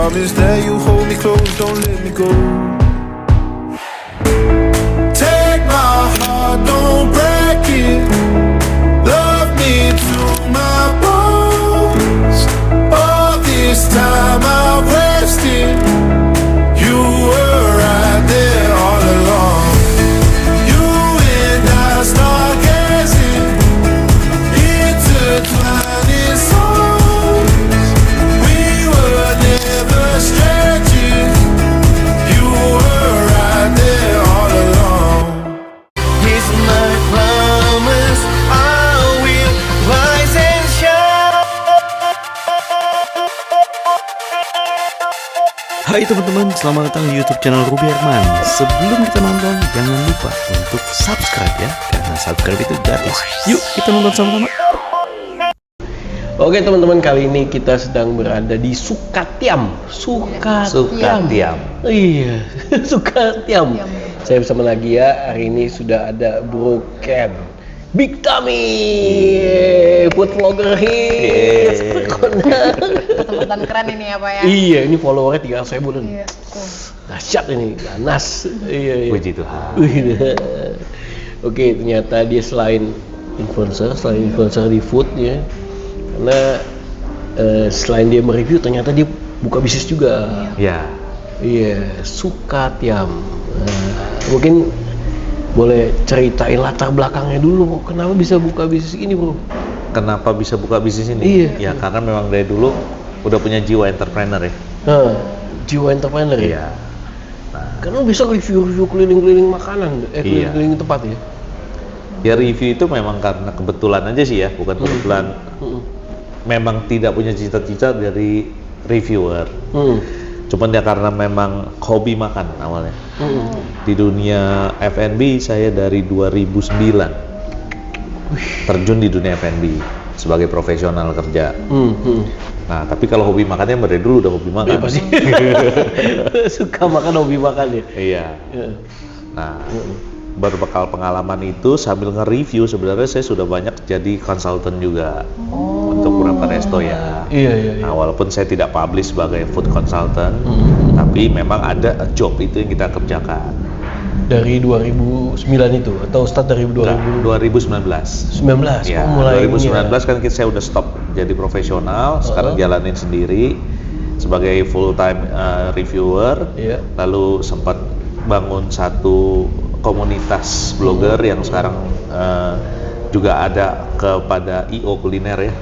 promise that you hold me close, don't let me go. Take my heart, don't break it. Love me to my bones. All this time I've wasted. You were right there all along. You and I stargazing, intertwining souls. We were never strangers. You were right there all along. Here's my promise, I will rise and shine. Hai teman-teman, selamat datang di YouTube channel Ruby Herman. Sebelum kita nonton, jangan lupa untuk subscribe ya, karena subscribe itu gratis. Yuk kita nonton sama-sama. Oke teman-teman, kali ini kita sedang berada di Sukatiam. Sukatiam. Iya, Sukatiam. Saya bersama Nagia. Hari ini sudah ada Bro Ken, Big Tummy, food vlogger hits. Kesempatan keren ini ya Pak ya. Iya, ini followernya 300.000 dan Iya, tuh. dahsyat ini, ganas. Iya. Puji Tuhan. Oke, ternyata dia selain influencer di food ya. Karena selain dia mereview, ternyata dia buka bisnis juga. Ya, Iya, Sukatiam. Mungkin boleh ceritain latar belakangnya dulu, Bro. Kenapa bisa buka bisnis ini, Bro? kenapa bisa buka bisnis ini? Iya. Ya karena memang dari dulu udah punya jiwa entrepreneur ya. Nah, jiwa entrepreneur ya. Iya. Nah, Karena bisa review keliling-keliling makanan, Iya. keliling tempat ya. ya review itu memang karena kebetulan aja sih ya, bukan kebetulan. Memang tidak punya cita-cita dari reviewer. Cuman ya karena memang hobi makan awalnya. Di dunia F&B saya dari 2009 terjun di dunia F&B sebagai profesional kerja. Nah, tapi kalau hobi makannya dari dulu udah hobi makan. Iya pasti. Suka makan, hobi makan ya. Iya. Iya. Nah, berbekal pengalaman itu sambil nge-review sebenarnya saya sudah banyak jadi konsultan juga untuk beberapa resto ya. Iya. Nah, walaupun saya tidak publish sebagai food consultant, tapi memang ada job itu yang kita kerjakan. Dari 2009 itu atau start dari 2019. 2019. Ya, Mulai 2019 kan saya udah stop jadi profesional, sekarang jalanin sendiri sebagai full time reviewer. Iya. Lalu sempat bangun satu komunitas blogger yang sekarang juga ada kepada IO kuliner ya,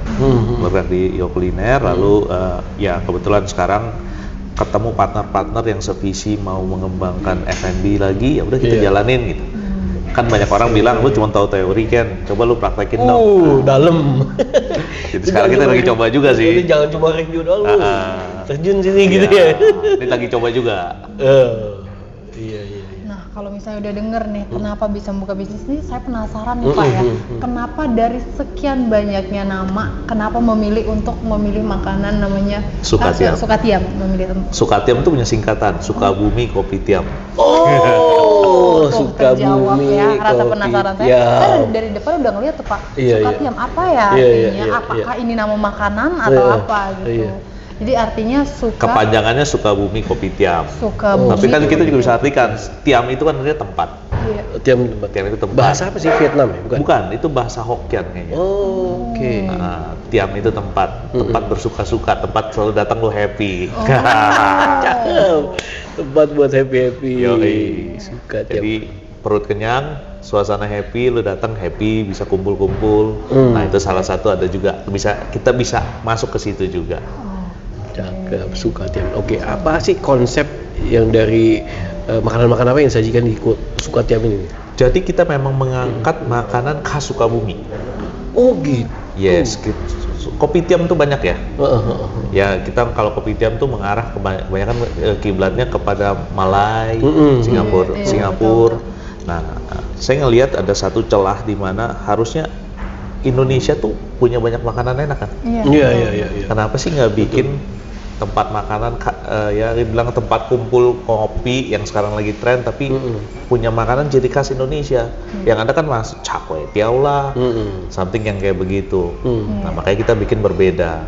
bergerak di IO kuliner. Lalu ya kebetulan sekarang ketemu partner-partner yang sevisi mau mengembangkan F&B lagi, ya udah kita jalanin gitu. Kan banyak orang bilang lu cuma tahu teori kan, coba lu praktekin dong. Dalam. Jadi sekarang kita lagi coba juga sih. Jadi jangan cuma review doang lu. Terjun sini Iya, gitu ya. Ini lagi coba juga. Iya. Nah, kalau misalnya udah denger nih kenapa bisa membuka bisnis ini, saya penasaran nih Pak ya. Kenapa dari sekian banyaknya nama, kenapa memilih makanan namanya Sukatiam. Sukatiam, memilih tempat. Sukatiam itu punya singkatan, Sukabumi Kopitiam. Tuh, Sukabumi terjawab ya rasa Kopi penasaran saya. Tiam. Saya dari depan udah ngeliat tuh Pak. Iya. Sukatiam apa ya Iya, artinya? iya, Apakah iya. ini nama makanan atau Iya, apa gitu? iya. Jadi artinya Kepanjangannya Sukabumi Kopitiam. Sukabumi. Tapi kan kita juga bisa artikan, tiam itu kan artinya tempat. Iya. Tiam itu tempat. bahasa apa sih, Vietnam ya? Bukan, itu bahasa Hokkien kayaknya. Oh, oke. Nah, tiam itu tempat bersuka-suka, tempat selalu datang lo happy. Cakep. Tempat buat happy. Yoi. Sukatiam. Jadi perut kenyang, suasana happy, lo datang happy, bisa kumpul-kumpul. Nah, itu salah satu ada juga kita bisa masuk ke situ juga. Cakep, Sukatiam. Oke, apa sih konsep yang dari makanan-makanan apa yang disajikan di Sukatiam ini? Jadi kita memang mengangkat makanan khas Sukabumi. Oh gitu. Yes, Kopitiam tuh banyak ya. Ya kita kalau Kopitiam tuh mengarah kebanyakan kiblatnya kepada Malai, Singapura. Nah, saya ngelihat ada satu celah di mana harusnya Indonesia tuh punya banyak makanan enak kan. Iya. Kenapa sih nggak bikin tempat makanan ya dibilang tempat kumpul kopi yang sekarang lagi tren, tapi punya makanan ciri khas Indonesia. Yang ada kan mas cakwe tiao lah, something yang kayak begitu. Nah makanya kita bikin berbeda.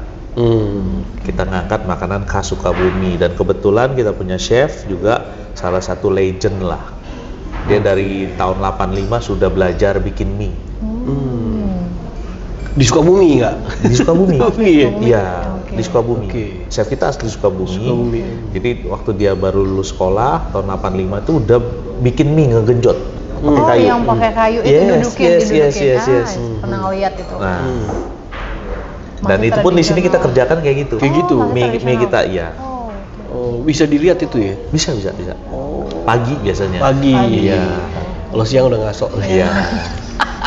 Kita ngangkat makanan khas Sukabumi, dan kebetulan kita punya chef juga salah satu legend lah. Dia dari tahun 85 sudah belajar bikin mie. Di Sukabumi nggak? Di Sukabumi. Ya? Iya, Oke. di Sukabumi. Oke. Chef kita asli Sukabumi. Sukabumi. Jadi waktu dia baru lulus sekolah tahun 85 itu udah bikin mie ngegenjot pakai Oh, kayu. yang pakai kayu itu Yes, didudukin, yes, didudukin. yes, yes. Pernah ngeliat itu. Nah, Masih dan itu pun di sini kita tradisional. kerjakan kayak gitu. Kayak gitu? masih Mie tradisional. kita, iya. Oh, oke. Oh, bisa dilihat itu ya? Bisa. Pagi biasanya. Pagi. Iya. Kalau siang udah ngasok. Iya.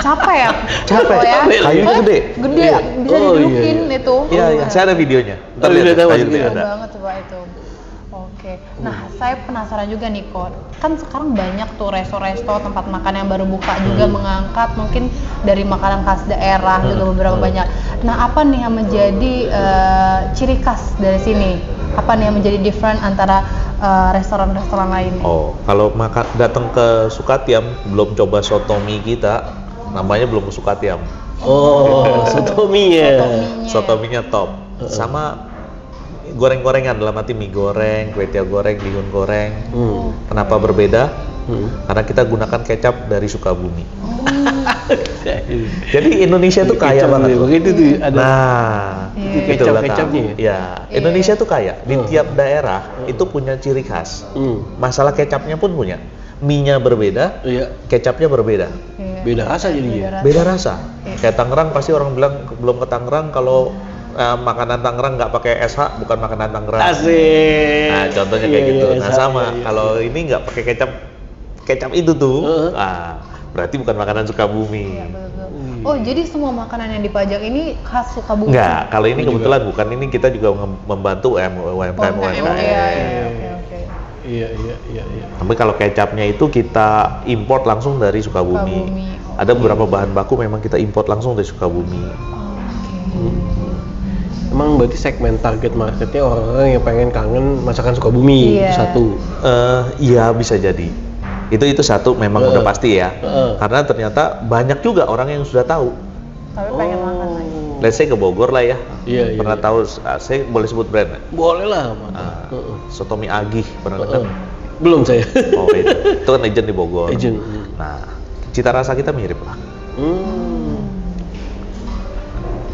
Capek ya? Capek. Oh, ya? Kayunya gede. Gede, Iya. bisa Oh, iya, didudukin iya. itu. Iya, iya. Saya ada videonya. Oh, udah tahu, kayu iya. gede Keren ada. banget coba itu. Oke. Nah, saya penasaran juga nih, Ko. Kan sekarang banyak tuh resto-resto, tempat makan yang baru buka juga mengangkat mungkin dari makanan khas daerah juga beberapa banyak. Nah, apa nih yang menjadi ciri khas dari sini? Apa nih yang menjadi different antara restoran-restoran lain? Oh, kalau datang ke Sukatiam belum coba soto mie kita, namanya belum ke Sukatiam. Oh, soto mie ya. Soto mie-nya top. Sama goreng-gorengan, dalam arti mie goreng, kue tiaw goreng, bihun goreng. Kenapa berbeda? Karena kita gunakan kecap dari Sukabumi. Jadi Indonesia tuh kaya Kecap banget. tuh, begitu tuh ada. Nah, Itu itu lah, kecap-kecapnya Kak. Ya, Indonesia tuh kaya. Di tiap daerah itu punya ciri khas. Masalah kecapnya pun punya. Mie-nya berbeda, Iya. kecapnya berbeda. Iya. Beda rasa jadinya. Beda rasa. Kayak Tangerang pasti orang bilang belum ke Tangerang kalau makanan Tangerang nggak pakai SH bukan makanan Tangerang. Asik. Nah, contohnya kayak Iya, gitu. iya, Nah, iya, sama. iya. Kalau ini nggak pakai kecap itu tuh, berarti bukan makanan Sukabumi. Iya, betul. Oh, jadi semua makanan yang dipajak ini khas Sukabumi? Enggak, kalau ini kebetulan bukan, ini kita juga membantu UMKM. Iya, oke. Iya. Tapi kalau kecapnya itu kita import langsung dari Sukabumi. Sukabumi, Ada beberapa bahan baku memang kita import langsung dari Sukabumi. Emang berarti segmen target marketnya orang-orang yang pengen kangen masakan Sukabumi. Iya. Itu satu. Iya bisa jadi. Itu satu memang udah pasti ya. Karena ternyata banyak juga orang yang sudah tahu. Tapi pengen makan lagi. Let's say ke Bogor lah ya. Iya, Pernah iya. tahu, saya boleh sebut brand nggak? Boleh lah. Mas. Soto mie Agih pernah dengar? Belum saya. Oh itu kan legend di Bogor. Legend. Nah, cita rasa kita mirip lah.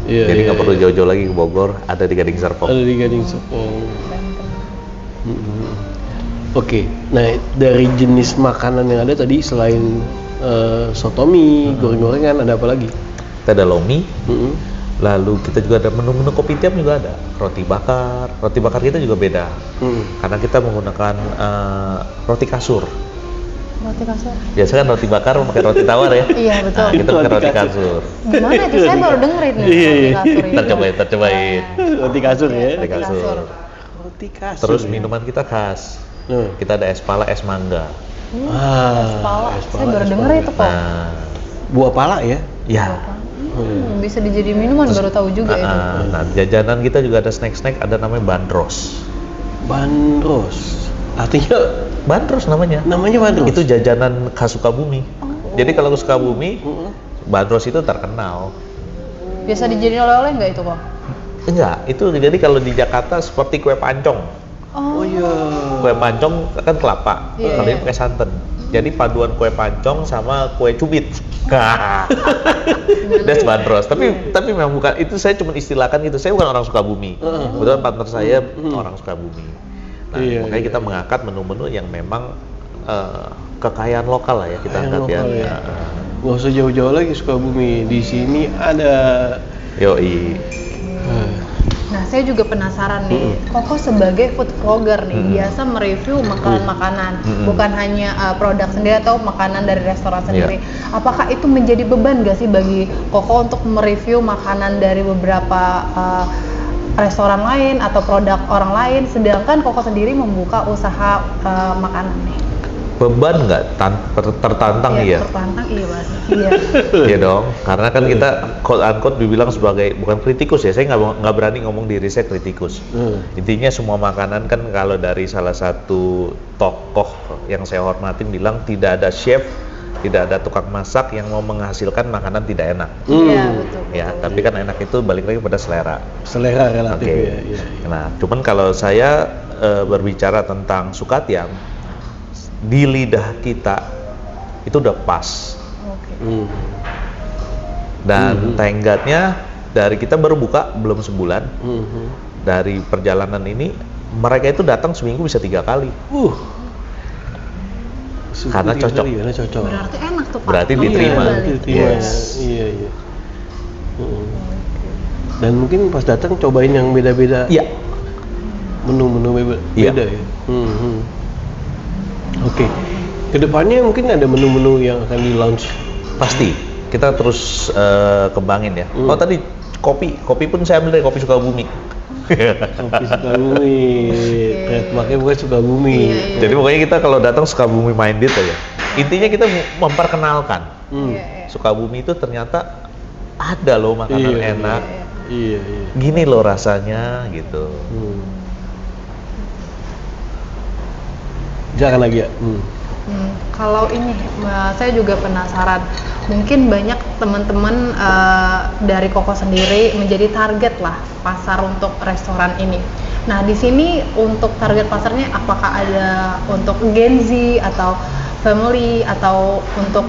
Iya. Jadi nggak iya, perlu iya. jauh-jauh lagi ke Bogor, ada di Gading Serpong. Ada di Gading Serpong. Oke, nah dari jenis makanan yang ada tadi selain soto mie, goreng-gorengan, ada apa lagi? Kita ada lomi, lalu kita juga ada menu-menu kopitiam juga ada. Roti bakar kita juga beda. Karena kita menggunakan roti kasur. Roti kasur. Biasa kan roti bakar pakai roti tawar ya. Iya, betul. Nah, kita pakai Roti roti kasur. kasur. Gimana itu? Saya baru dengerin nih Iya, roti iya. kasur ini. Kita cobain. Roti kasur ya. Roti kasur. Roti kasur. Terus ya. minuman kita khas. Nah. Kita ada es pala, es mangga. Pala. Saya baru denger itu kok. Nah, Buah pala ya. ya. Bisa dijadiin minuman, baru tahu juga itu. Nah, jajanan kita juga ada snack-snack, ada namanya bandros. Bandros. Artinya Bandros namanya. namanya bandros. Itu jajanan khas Sukabumi. Jadi kalau ke Sukabumi, bandros itu terkenal. Biasa dijadiin oleh-oleh nggak itu kok? Enggak, itu jadi kalau di Jakarta seperti kue pancong. Oh iya. Kue pancong kan kelapa, Iya, kalau iya. ini pakai santan. Jadi paduan kue pancong sama kue cubit. That's bandros. Tapi memang bukan, itu saya cuma istilahkan gitu. Saya bukan orang Sukabumi. Kebetulan partner saya orang Sukabumi. Nah, Iya, makanya iya. kita mengangkat menu-menu yang memang kekayaan lokal lah ya kita angkat ya. Lokal ya. Nggak usah jauh-jauh lagi Sukabumi. Di sini ada. Yoi. Nah, saya juga penasaran nih, Koko sebagai food vlogger nih, biasa mereview makanan-makanan, bukan hanya produk sendiri atau makanan dari restoran sendiri. Apakah itu menjadi beban gak sih bagi Koko untuk mereview makanan dari beberapa restoran lain atau produk orang lain, sedangkan Koko sendiri membuka usaha makanan nih? Beban nggak? Tertantang iya. Tertantang iya Mas. Iya. Iya dong, karena kan kita quote unquote dibilang sebagai bukan kritikus ya, saya nggak berani ngomong diri saya kritikus. Intinya semua makanan kan kalau dari salah satu tokoh yang saya hormatin bilang tidak ada chef tidak ada tukang masak yang mau menghasilkan makanan tidak enak. Iya, betul. Ya, tapi kan enak itu balik lagi pada selera. Selera relatif Oke. ya. Iya. Nah, cuman kalau saya berbicara tentang Sukatiam, di lidah kita itu udah pas. Oke. Dan tenggatnya dari kita baru buka belum sebulan. Dari perjalanan ini mereka itu datang seminggu bisa 3 kali. Karena cocok. Karena cocok. Berarti enak tuh Pak. Berarti Iya, diterima. balik. Yes. Iya. Dan mungkin pas datang cobain yang beda-beda. Iya. Menu-menu beda Iya. ya. Oke. Kedepannya mungkin ada menu-menu yang akan di launch. Pasti. Kita terus kembangin ya. Oh tadi kopi pun saya ambil dari Kopi Sukabumi. Kopi Sukabumi. Trademarknya bukan Sukabumi. Jadi pokoknya kita kalau datang Sukabumi minded aja. Intinya kita memperkenalkan Sukabumi itu ternyata ada loh makanan enak. Iya. Gini loh rasanya gitu. Jangan lagi ya. Kalau ini, saya juga penasaran. Mungkin banyak teman-teman dari Koko sendiri menjadi target lah pasar untuk restoran ini. Nah, di sini untuk target pasarnya apakah ada untuk Gen Z atau family atau untuk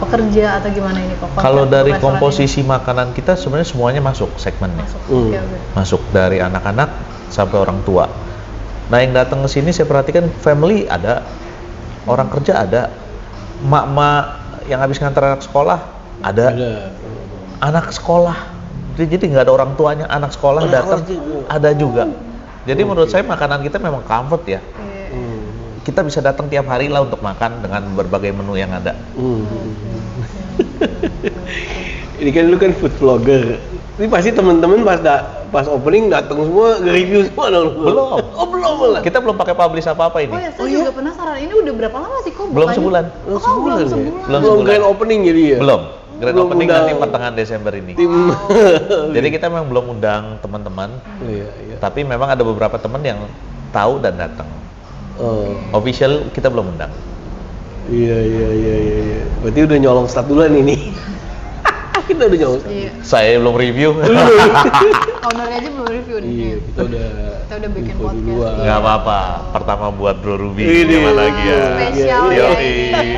pekerja atau gimana ini Koko? Kalau Konsep dari restoran komposisi makanan kita sebenarnya semuanya masuk segmennya. ini? Oke. Masuk dari anak-anak sampai orang tua. Nah, yang datang ke sini saya perhatikan family ada, orang kerja ada, mak-mak yang habis ngantar anak sekolah ada. Anak sekolah. Jadi nggak ada orang tuanya, anak sekolah datang ada juga. Jadi menurut saya makanan kita memang comfort ya. Kita bisa datang tiap hari lah untuk makan dengan berbagai menu yang ada. Ini kan lu kan food vlogger. Ini pasti teman-teman pas opening datang semua nge-review semua dong. Belum. Oh, belum malah. Kita belum pakai publish apa-apa ini. Oh ya, saya juga penasaran. Ini udah berapa lama sih Kok? Belum bukanya? sebulan. Oh, belum ya? sebulan. Belum Belum sebulan. grand opening jadi ya? Belum. Grand Belum opening undang nanti pertengahan Desember ini. Tim. Jadi kita memang belum undang teman-teman, Iya. tapi memang ada beberapa teman yang tahu dan datang. Oh. Official kita belum undang. Iya. Berarti udah nyolong start duluan ini. Kita udah nyolong. Iya. Saya belum review. Ownernya aja belum review nih. Iya, kita udah bikin info podcast. duluan. Nggak apa-apa. Pertama buat Bro Ruby. Ini. Gimana lagi ya? Spesial ya Yoi. ini.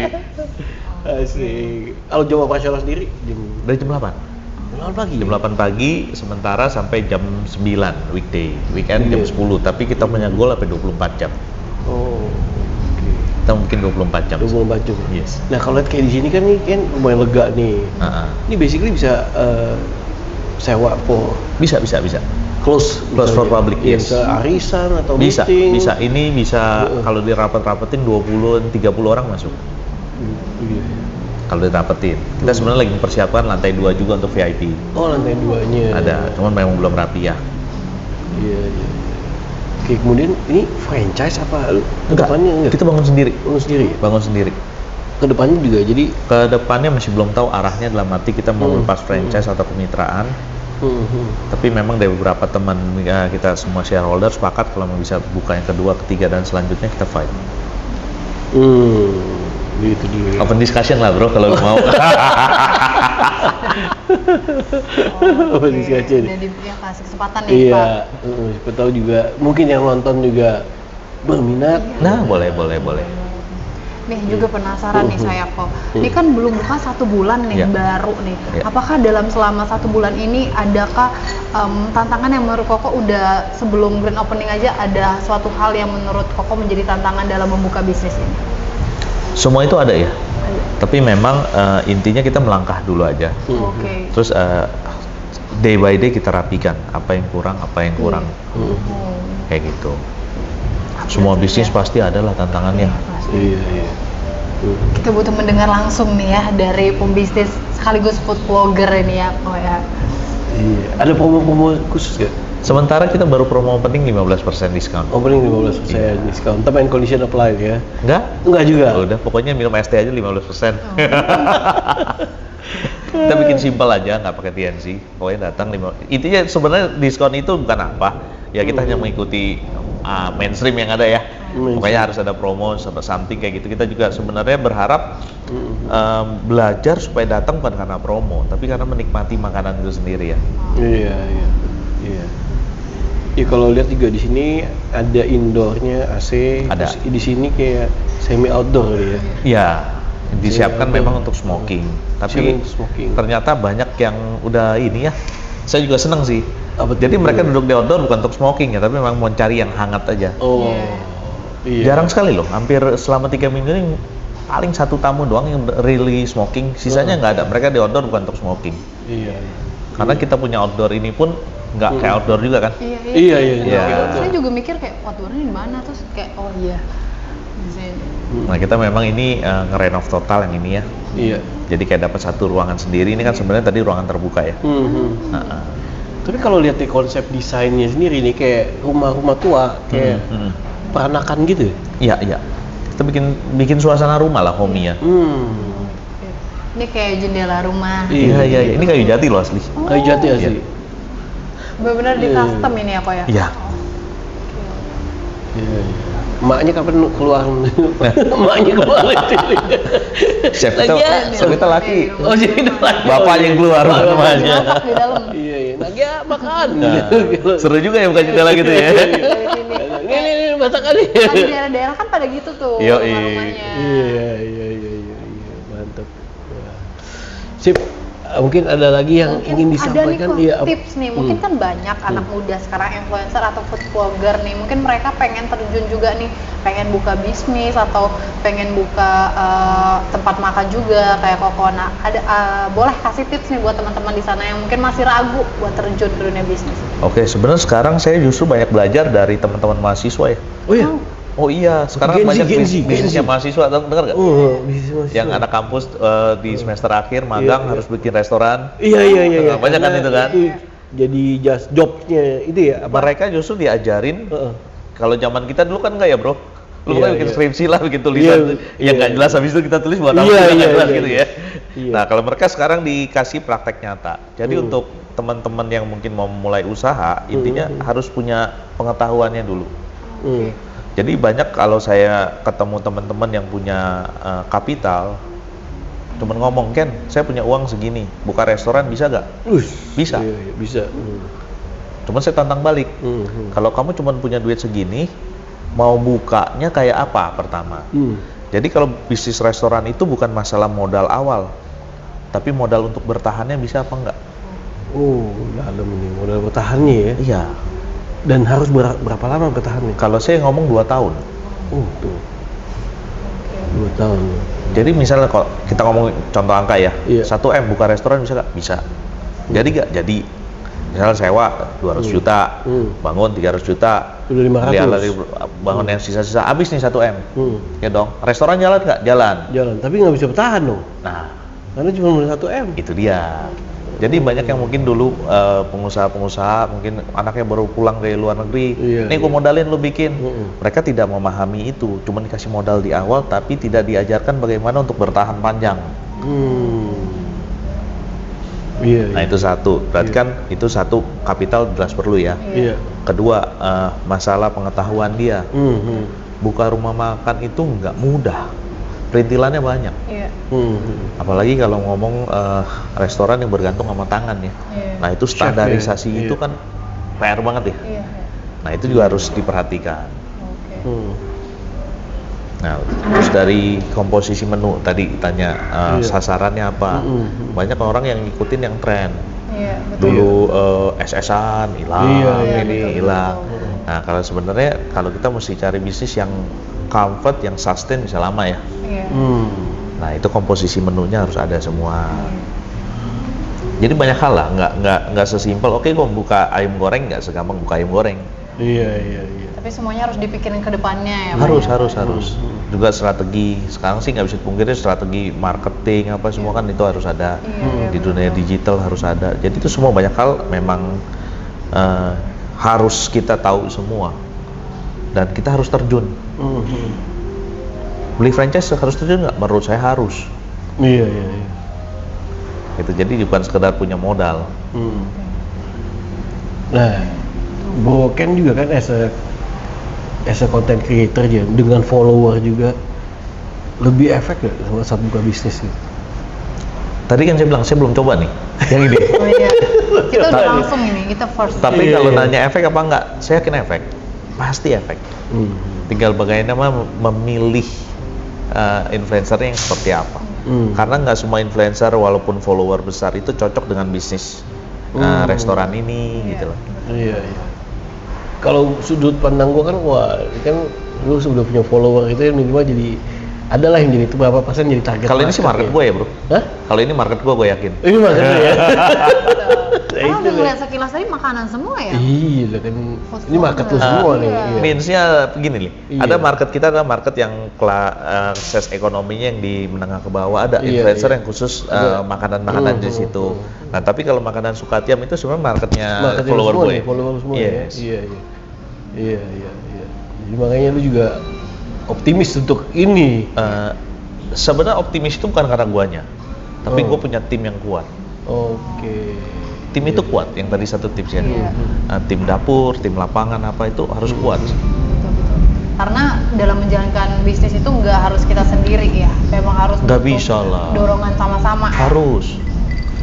Asik. Kalau jam operasional sendiri Dari jam 8. 8 pagi. Jam 8 pagi sementara sampai jam 9 weekday. Weekend jam Iya. 10, tapi kita punya goal sampai 24 jam. Oh. Kita mungkin 24 jam. 24 jam. Yes. Nah, kalau lihat kayak di sini kan nih kan lumayan lega nih. Uh-uh. Ini basically bisa sewa for Bisa. close For public, ya, yes. bisa arisan atau Bisa. meeting. Ini bisa kalau dirapat-rapatin 20 30 orang masuk. Iya. Kalau dirapetin. Kita sebenarnya lagi mempersiapkan lantai 2 juga untuk VIP. Oh, lantai 2-nya. Ada, cuman memang belum rapi ya. Iya. Oke, kemudian ini franchise apa? Kedepannya enggak? Kita bangun sendiri. Bangun sendiri ya? Bangun sendiri. Kedepannya juga jadi Kedepannya masih belum tahu arahnya, dalam arti kita mau lepas franchise atau kemitraan. Tapi memang dari beberapa teman kita semua shareholder sepakat kalau mau bisa buka yang kedua, ketiga, dan selanjutnya kita fight. Gitu dia. Open discussion lah bro kalau lu mau. Open discussion. Jadi ya kasih kesempatan nih Iya, Pak. siapa tahu juga mungkin yang nonton juga berminat. Nah boleh. Nih juga penasaran nih saya kok. Ini kan belum buka 1 bulan nih, Iya. baru nih. Iya. Apakah dalam selama 1 bulan ini adakah tantangan yang menurut Koko udah sebelum grand opening aja ada suatu hal yang menurut Koko menjadi tantangan dalam membuka bisnis ini? Semua itu ada ya. Tapi memang intinya kita melangkah dulu aja. Oke. Terus day by day kita rapikan apa yang kurang, kayak gitu. Semua bisnis pasti ada lah tantangannya. Iya. Kita butuh mendengar langsung nih ya dari pembisnis sekaligus food vlogger ini ya. Oh ya. Iya. Ada promo-promo khusus gak? Sementara kita baru promo opening 15% diskon. Opening 15% diskon. Term and condition apply ya? Enggak juga? Udah, pokoknya minum es teh aja 15%. Kita bikin simpel aja, nggak pakai TNC. Pokoknya datang 5. Intinya sebenarnya diskon itu bukan apa. Ya kita hanya mengikuti mainstream yang ada ya. Pokoknya harus ada promo something kayak gitu. Kita juga sebenarnya berharap belajar supaya datang bukan karena promo, tapi karena menikmati makanan itu sendiri ya. Iya. Ya kalau lihat juga di sini ada indoornya AC, Ada. terus di sini kayak semi outdoor ya. Iya, disiapkan Iya, memang untuk smoking. Tapi Smoking. ternyata banyak yang udah ini ya. Saya juga seneng sih. Apa tuh? Jadi mereka duduk di outdoor bukan untuk smoking ya, tapi memang mau cari yang hangat aja. Oh. Iya. Jarang sekali loh, hampir selama 3 minggu ini paling satu tamu doang yang really smoking, sisanya nggak ada. Mereka di outdoor bukan untuk smoking. Iya. Karena kita punya outdoor ini pun nggak kayak outdoor juga kan. Iya. Saya juga mikir kayak outdoornya di mana, terus kayak oh iya di sini. Nah kita memang ini ngerenov total yang ini ya. Iya. Jadi kayak dapat satu ruangan sendiri. Ini kan sebenarnya tadi ruangan terbuka ya. Nah, Tapi kalau lihat di konsep desainnya sendiri nih kayak rumah-rumah tua, kayak peranakan gitu. Iya. Kita bikin suasana rumah lah, homey ya. Ini kayak jendela rumah. Iya. Ini kayu jati loh asli. Kayu jati asli. Benar-benar di custom ini ya kok ya. Iya. Iya. Emaknya kapan keluar? Emaknya keluar itu. Chef Lagian. kita laki. Oh jadi lagi. Bapak yang keluar rumahnya. Masak di dalam. Iya. Lagi makan. Nah, seru juga ya bukan jendela gitu ya. Dari sini. Ini masakan nih. Kan di daerah-daerah kan pada gitu tuh Yoi. rumah-rumahnya. Iya, mantap. Sip, mungkin ada lagi yang ingin disampaikan. Ada nih kok tips nih, mungkin kan banyak anak muda sekarang influencer atau food vlogger nih, mungkin mereka pengen terjun juga nih, pengen buka bisnis atau pengen buka tempat makan juga kayak Koko. Nah, boleh kasih tips nih buat teman-teman di sana yang mungkin masih ragu buat terjun ke dunia bisnis. Oke, sebenarnya sekarang saya justru banyak belajar dari teman-teman mahasiswa ya. Oh iya. Oh iya, sekarang Gen Z, banyak Gen Z. bisnisnya mahasiswa, dengar nggak? Bisnis. Yang anak kampus di semester akhir magang harus bikin restoran. Iya. Banyak kan itu kan? Jadi just jobnya itu ya. Mereka justru diajarin. Kalau zaman kita dulu kan enggak ya bro? Lu kan bikin skripsi lah, bikin tulisan yang nggak jelas, habis itu kita tulis buat apa nggak jelas gitu ya. Nah kalau mereka sekarang dikasih praktek nyata. Jadi untuk teman-teman yang mungkin mau mulai usaha, intinya harus punya pengetahuannya dulu. Jadi banyak kalau saya ketemu teman-teman yang punya kapital, cuman ngomong, Ken, saya punya uang segini, buka restoran bisa nggak? Bisa. Iya, bisa. Cuman saya tantang balik. Kalau kamu cuman punya duit segini, mau bukanya kayak apa pertama? Jadi kalau bisnis restoran itu bukan masalah modal awal, tapi modal untuk bertahannya bisa apa enggak? Oh, dalam ini modal bertahannya ya. Iya. Dan harus berapa lama bertahannya? Kalau saya ngomong 2 tahun. Oh, tuh. 2 tahun. Jadi misalnya kalau kita ngomong contoh angka ya, Iya. 1M buka restoran bisa nggak? Bisa. Jadi nggak? Jadi. Misalnya sewa 200 juta, bangun 300 juta, Udah 500. bangun yang sisa-sisa, habis nih 1M. Ya dong. Restoran jalan nggak? Jalan. Jalan, tapi nggak bisa bertahan dong. Nah, Karena cuma modal 1M. itu dia. Jadi banyak yang mungkin dulu pengusaha-pengusaha mungkin anaknya baru pulang dari luar negeri, nih gua modalin lu bikin. Mereka tidak memahami itu, cuma dikasih modal di awal tapi tidak diajarkan bagaimana untuk bertahan panjang. Iya. Nah itu satu, berarti kan itu satu kapital jelas perlu ya. Iya. Kedua masalah pengetahuan dia. Buka rumah makan itu nggak mudah, perintilannya banyak. Iya. Apalagi kalau ngomong restoran yang bergantung sama tangan ya. Nah itu standarisasi Chef-nya, itu kan PR banget ya. Iya. Nah itu juga harus diperhatikan. Oke. Nah terus dari komposisi menu tadi tanya sasarannya apa. Banyak orang yang ngikutin yang tren. Iya, betul. Dulu SS-an hilang, Iya, ini betul, hilang. betul. Nah kalau sebenarnya kalau kita mesti cari bisnis yang comfort, yang sustain bisa lama ya. Iya. Nah itu komposisi menunya harus ada semua. Jadi banyak hal lah, nggak sesimpel. Oke, gue buka ayam goreng nggak segampang buka ayam goreng. Iya. Tapi semuanya harus dipikirin ke depannya ya. Harus, Pak, ya? harus. Juga strategi. Sekarang sih nggak bisa dipungkiri strategi marketing apa semua kan itu harus ada. Di dunia digital harus ada. Jadi itu semua banyak hal memang harus kita tahu semua. Dan kita harus terjun. Beli franchise harus terjun nggak? Menurut saya harus. Iya. Gitu. Jadi bukan sekedar punya modal. Nah, Bro Ken juga kan as a as a content creator aja dengan follower juga lebih efek gak saat buka bisnis gitu? Tadi kan saya bilang saya belum coba nih yang ini. Oh iya. Kita udah langsung ini, kita first. Tapi Iya, kalau iya. nanya efek apa enggak, saya yakin efek. Pasti efek. Tinggal bagaimana memilih influencernya yang seperti apa. Karena nggak semua influencer walaupun follower besar itu cocok dengan bisnis restoran ini gitu loh. Iya. Kalau sudut pandang gua kan, wah kan lu sudah punya follower itu minimal jadi adalah yang jadi itu berapa persen jadi target. Kalau ini sih market gue ya bro. Hah? Kalau ini market gue yakin. Ini market lu ya. Karena udah ngeliat sekilas tadi makanan semua ya. Iya kan. Food Ini market lu blogger. semua nih. Iya. Iya. Means-nya begini nih, Iya. ada market kita adalah market yang akses ekonominya yang di menengah ke bawah, ada Iya, influencer iya. yang khusus makanan-makanan di situ. Nah tapi kalau makanan Sukatiam itu sebenarnya marketnya Market lu follower semua gue. nih, follower semua Yes. ya. Iya. Jadi makanya lu juga optimis untuk ini. Sebenarnya optimis itu bukan karena guanya, tapi Oh. gue punya tim yang kuat. Oke. Tim itu kuat, yang tadi satu tipsnya. Iya. Tim dapur, tim lapangan apa itu harus kuat. Betul. Karena dalam menjalankan bisnis itu nggak harus kita sendiri ya, memang harus Nggak butuh bisa lah. dorongan sama-sama. Harus.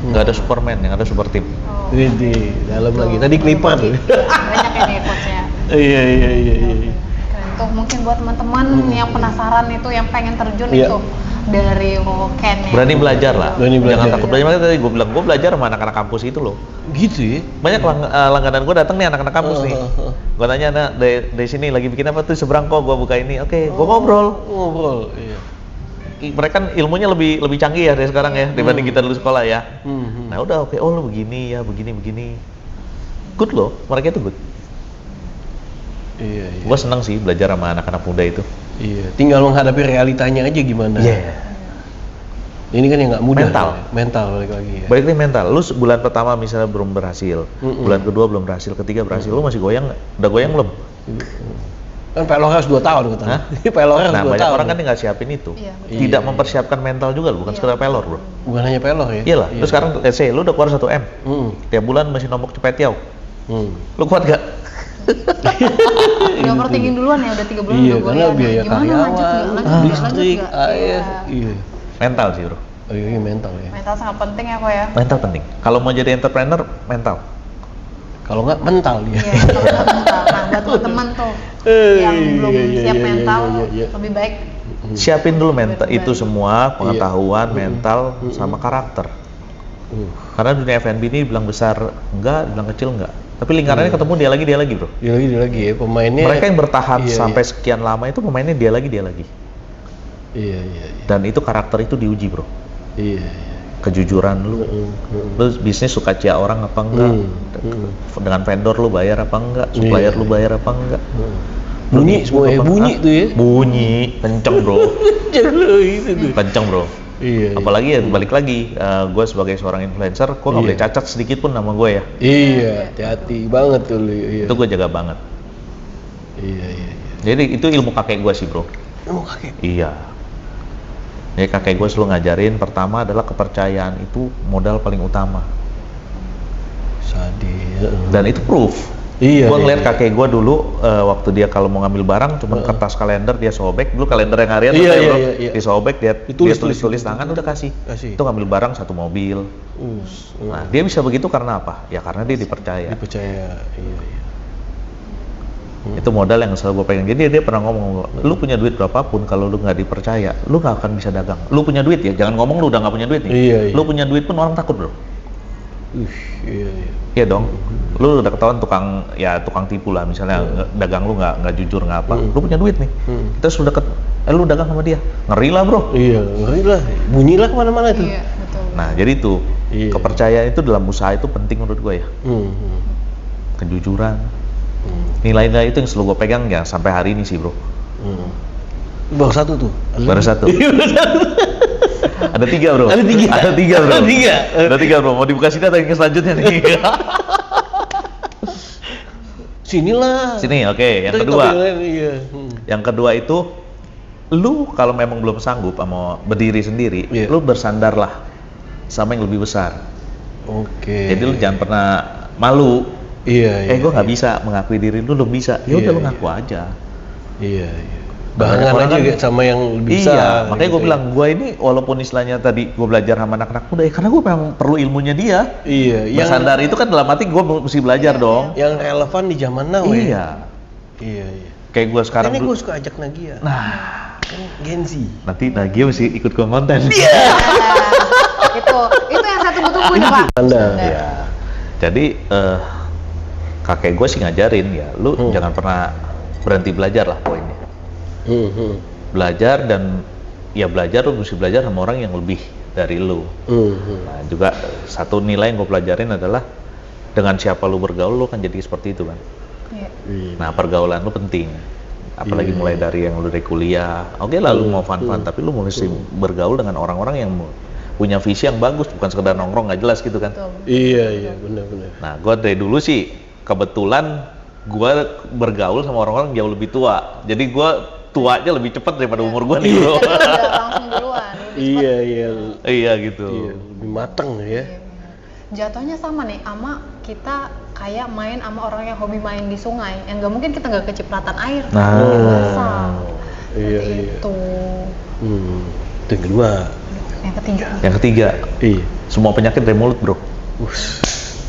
Nggak ada Superman, yang ada super tim. Oh. Ini dalam lagi. Tadi kelipar. Banyak ini quotes-nya. Iya. Keren. Tuh mungkin buat teman-teman yang penasaran itu, yang pengen terjun Iya. itu dari Ken ya. Berani belajar lah. Berani belajar. Jangan takut belajar. Makanya tadi gue bilang, gue belajar sama anak-anak kampus itu loh. Gitu ya. Banyak langganan gue datang nih anak-anak kampus nih. Gue tanya, nah dari sini lagi bikin apa tuh seberang kok, gue buka ini. Oke, gue ngobrol. Ngobrol. Iya. Mereka kan ilmunya lebih canggih ya dari sekarang ya, dibanding kita dulu sekolah ya. Nah udah oke, oh lo begini ya, begini. Good loh, mereka itu good. Iya. Gue seneng sih belajar sama anak-anak muda itu. Iya. Tinggal menghadapi realitanya aja gimana. Iya. Ini kan yang nggak mudah. Mental. Ya. Mental balik lagi ya. Baik nih mental, lu bulan pertama misalnya belum berhasil, bulan kedua belum berhasil, ketiga berhasil, lu masih goyang nggak? Udah goyang belum? Kan pelor harus 2 tahun katanya. Hah? Pelor harus Nah 2 banyak tahun. orang kan nggak siapin itu, Iya, betul. tidak Iya. mempersiapkan mental juga, bukan sekedar pelor bro. Bukan hanya pelor ya. Iyalah, lu sekarang let's say lu udah keluar 1 M, tiap bulan masih nombok cepet yaw, lu kuat gak? Udah overthinking duluan ya, udah 3 bulan Iya, udah karena goyang. biaya Gimana karyawan, lanjut nggak? listrik, air. Iya. Iya. Mental sih bro, Oh iya mental ya. Mental sangat penting ya kok ya. mental penting. Kalau mau jadi entrepreneur, mental. Kalau nggak mental dia. Iya, mental. Nah, buat teman-teman tuh yang belum siap mental, lebih baik Siapin dulu mental itu semua, Iya. pengetahuan, mental, sama karakter. Karena dunia F&B ini bilang besar enggak, bilang kecil enggak. Tapi lingkarannya ketemu dia lagi bro. Dia lagi ya pemainnya. Mereka yang bertahan Iya, sampai sekian lama itu pemainnya dia lagi. Iya. Dan itu karakter itu diuji bro. Iya. Kejujuran lu, lu bisnis suka cia orang apa enggak, dengan vendor lu bayar apa enggak, supplier Iya. lu bayar apa enggak. Bunyi semua ya, bunyi tuh ya. Bunyi, kenceng bro, Jangan itu tuh. kenceng bro. Iya. Apalagi ya balik lagi, gue sebagai seorang influencer, gue nggak boleh cacat sedikit pun nama gue ya. Iya, hati-hati banget tuh lu. Iya. Itu gue jaga banget. Iya. Jadi itu ilmu kakek gue sih bro. Oh, kakek. Iya. Jadi kakek gue selalu ngajarin, pertama adalah kepercayaan itu modal paling utama. Sadis. Dan itu proof. Iya. Gue ngeliat iya. kakek gue dulu waktu dia kalau mau ngambil barang cuma kertas kalender dia sobek, dulu kalender yang harian Iya, tuh, iya, bro. iya. Disobek dia Ditulis, tulis tangan udah kasih. Kasih. Itu ngambil barang 1 mobil. Nah dia bisa begitu karena apa? Ya karena dia dipercaya. Dipercaya. Iya. Itu modal yang selalu gue pengen. Jadi dia pernah ngomong, lu punya duit berapapun kalau lu nggak dipercaya, lu nggak akan bisa dagang. Lu punya duit ya, jangan ngomong lu udah nggak punya duit nih. Iya. Lu punya duit pun orang takut bro. Iya. Iya dong. Lu udah ketahuan tukang tipu lah misalnya dagang lu nggak jujur nggak apa. Lu punya duit nih. Terus lu deket, lu dagang sama dia, ngeri lah bro. Iya, ngeri lah. Bunyilah kemana-mana tuh. Iya, betul. Nah jadi tuh Iya. kepercayaan itu dalam usaha itu penting menurut gue ya. Kejujuran, nilai-nilai itu yang selalu gue pegang ya sampai hari ini sih bro. Baru 1 tuh. Baru 1. Ada 3 bro. Ada 3. Ada 3 bro. Ada 3. Ada 3 bro. Mau dibuka sini atau yang selanjutnya nih? Sinilah. Sini, oke. Yang Terus kedua. tapi lain, iya. Yang kedua itu, lu kalau memang belum sanggup sama berdiri sendiri, Iya. lu bersandarlah sama yang lebih besar. Oke. Jadi lu jangan pernah malu. Iya. Gue nggak bisa mengakui diri lu belum bisa. Ya udah Iya, lu ngaku aja. Iya. Barengan Orang aja kan- kayak sama yang lebih besar. Iya, makanya gitu gue bilang gue ini walaupun istilahnya tadi gue belajar sama anak-anak muda ya karena gue memang perlu ilmunya dia. Iya, Bersandar itu kan dalam arti gue mesti belajar dong. yang relevan di zaman now ya. Iya. Iya. Kayak gue sekarang Ini dulu- gue suka ajak Nagia. Nah, Kan Gen Z. nanti Nagia mesti ikut ke konten. Iya. Itu yang saya tunggu-tunggu nih Pak. Anda. Ya. Jadi kakek gue sih ngajarin ya, lu jangan pernah berhenti belajar lah poinnya. Belajar dan ya belajar lu mesti belajar sama orang yang lebih dari lu. Nah, juga satu nilai yang gue pelajarin adalah dengan siapa lu bergaul lu kan jadi seperti itu kan. Iya. Nah, pergaulan lu penting. Apalagi mulai dari yang lu dari kuliah. Oke lah lu mau fun-fun tapi lu mesti bergaul dengan orang-orang yang punya visi yang bagus, bukan sekedar nongkrong nggak jelas gitu kan. Betul. Iya, benar-benar. Nah, gue dari dulu sih kebetulan gue bergaul sama orang-orang jauh lebih tua. Jadi gue tuanya lebih cepat daripada umur gue nih bro. Udah langsung duluan. Iya. Iya gitu. Iya, lebih mateng ya. Jatuhnya sama nih sama kita kayak main sama orang yang hobi main di sungai yang nggak mungkin kita nggak kecipratan air Nah. basah. Iya, Seperti iya. itu. Itu yang kedua. Yang ketiga Yang ketiga, Iya. semua penyakit dari mulut bro.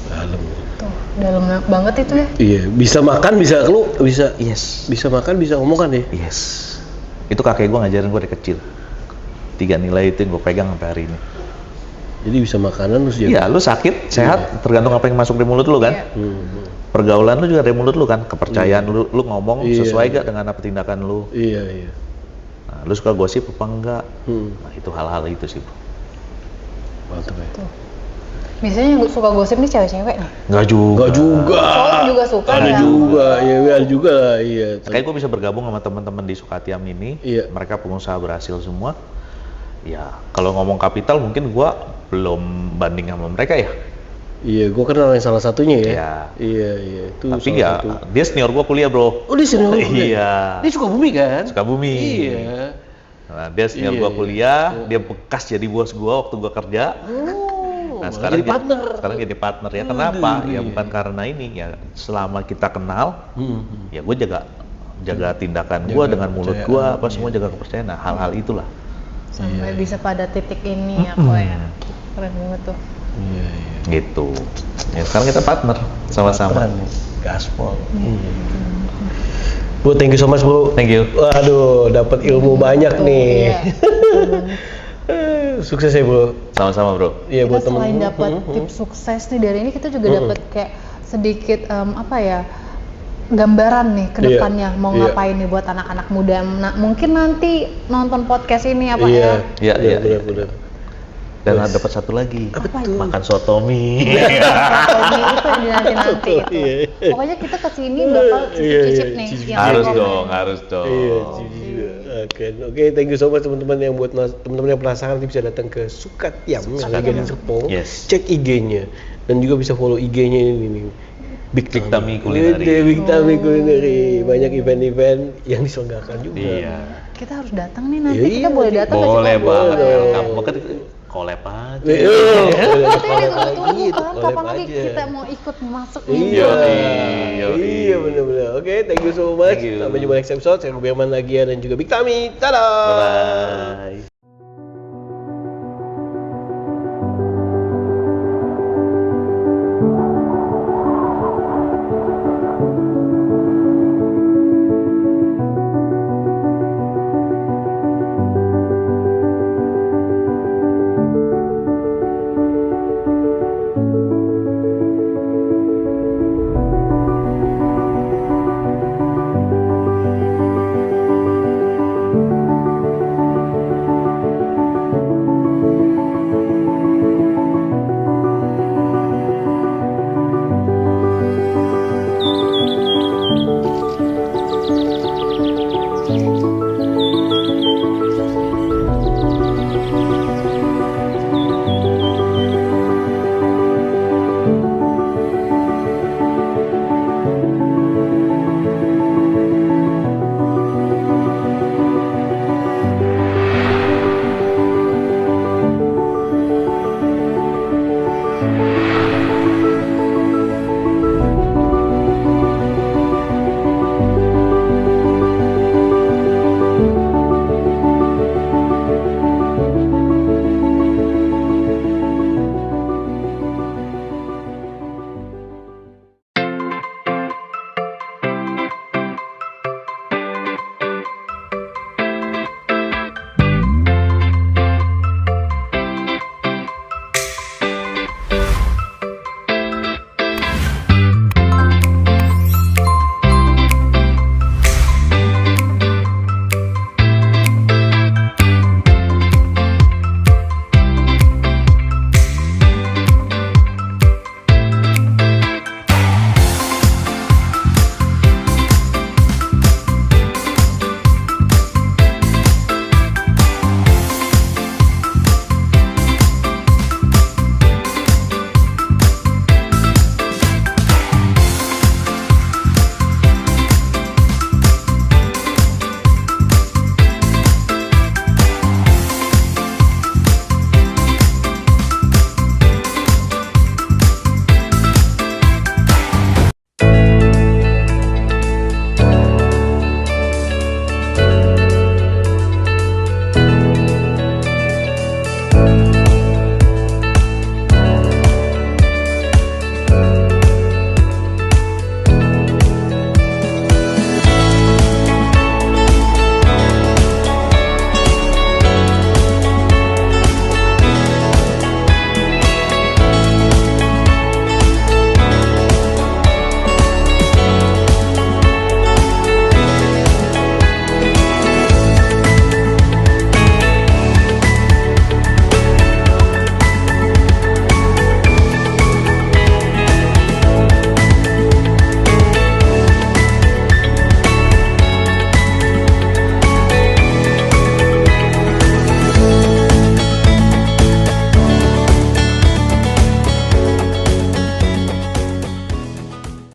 Dalam. tuh dalam banget itu ya. Iya, bisa makan, bisa bisa Yes. bisa makan, bisa ngomong kan ya? Yes. Itu kakek gue ngajarin gue dari kecil. 3 nilai itu yang gue pegang sampai hari ini. Jadi bisa makanan terus Iya, lu sakit, sehat, tergantung apa yang masuk di mulut lu kan. Iya. Pergaulan lu juga dari mulut lu kan, kepercayaan lu ngomong Iya. sesuai gak dengan apa tindakan lu. Iya. Nah, lu suka gosip apa enggak? Hmm. Nah, itu hal-hal itu sih bro. Mantap ya. Biasanya yang suka gosip nih cewek-cewek nih. Enggak juga. Enggak juga. Cowok juga suka Ada ya. juga, ya ada juga lah, iya. Kayak gue bisa bergabung sama teman-teman di Sukatiam ini. Iya. Mereka pengusaha berhasil semua. Ya, kalau ngomong kapital mungkin gue belum banding sama mereka ya. Iya, gua kenal yang salah satunya ya. Iya. Iya. Itu Tapi salah ya, satu. dia senior gue kuliah bro. Oh, dia senior lu? Iya. Dia suka bumi kan? Sukabumi. Iya. Nah, dia senior Iya, gua iya. kuliah, dia bekas jadi bos gua waktu gua kerja. Oh, Nah, malah sekarang jadi partner. Sekarang jadi partner ya. Kenapa? Ya bukan karena ini ya. Selama kita kenal, ya gua jaga tindakan gua Jaga dengan mulut kepercayaan, gua, apa semua jaga kepercayaan. Nah, hal-hal itulah. Sampai bisa pada titik ini ya kok ya. Keren banget tuh. Iya. Gitu. Ya sekarang kita partner sama-sama. Keren, gaspol. Bro, thank you so much, bro. Thank you. Waduh, dapat ilmu banyak Tuh, nih. iya. Sukses ya, bro. Sama-sama, bro. Iya, Kita buat temen. selain dapat tips sukses nih dari ini kita juga dapat kayak sedikit apa ya gambaran nih ke Iya, depannya mau iya. ngapain nih buat anak-anak muda. Nah, mungkin nanti nonton podcast ini apa Iya, ya. Iya, iya. benar. Dan dapat satu lagi. Apa itu? Makan sotomi. Sotomi itu yang dinanti-nanti itu. Iya. Pokoknya kita kesini bakal cicip-cicip nih. yang Harus komen. dong, harus dong. Iya, juga. Oke, thank you so much teman-teman yang buat teman-teman yang penasaran nanti bisa datang ke Sukatiam yang ada di Serpong. Yes. Cek IG-nya dan juga bisa follow IG-nya ini nih. Big Tami Culinary. Big Tami Culinary. Banyak event-event yang diselenggarakan juga. Iya. Kita harus datang nih nanti. Iya, Kita boleh datang nggak sih, Boleh Kak? banget. Boleh. Welcome. Mungkin collab aja. Iya, Katanya ditunggu-tunggu gitu, kan, collab kapan lagi aja. kita mau ikut masuk nih. Iya, Yoi. iya benar-benar. Oke, thank you so much. Thank you. Sampai jumpa next episode. Saya Rubiaman Nagia dan juga Big Tami. Dadah. Bye.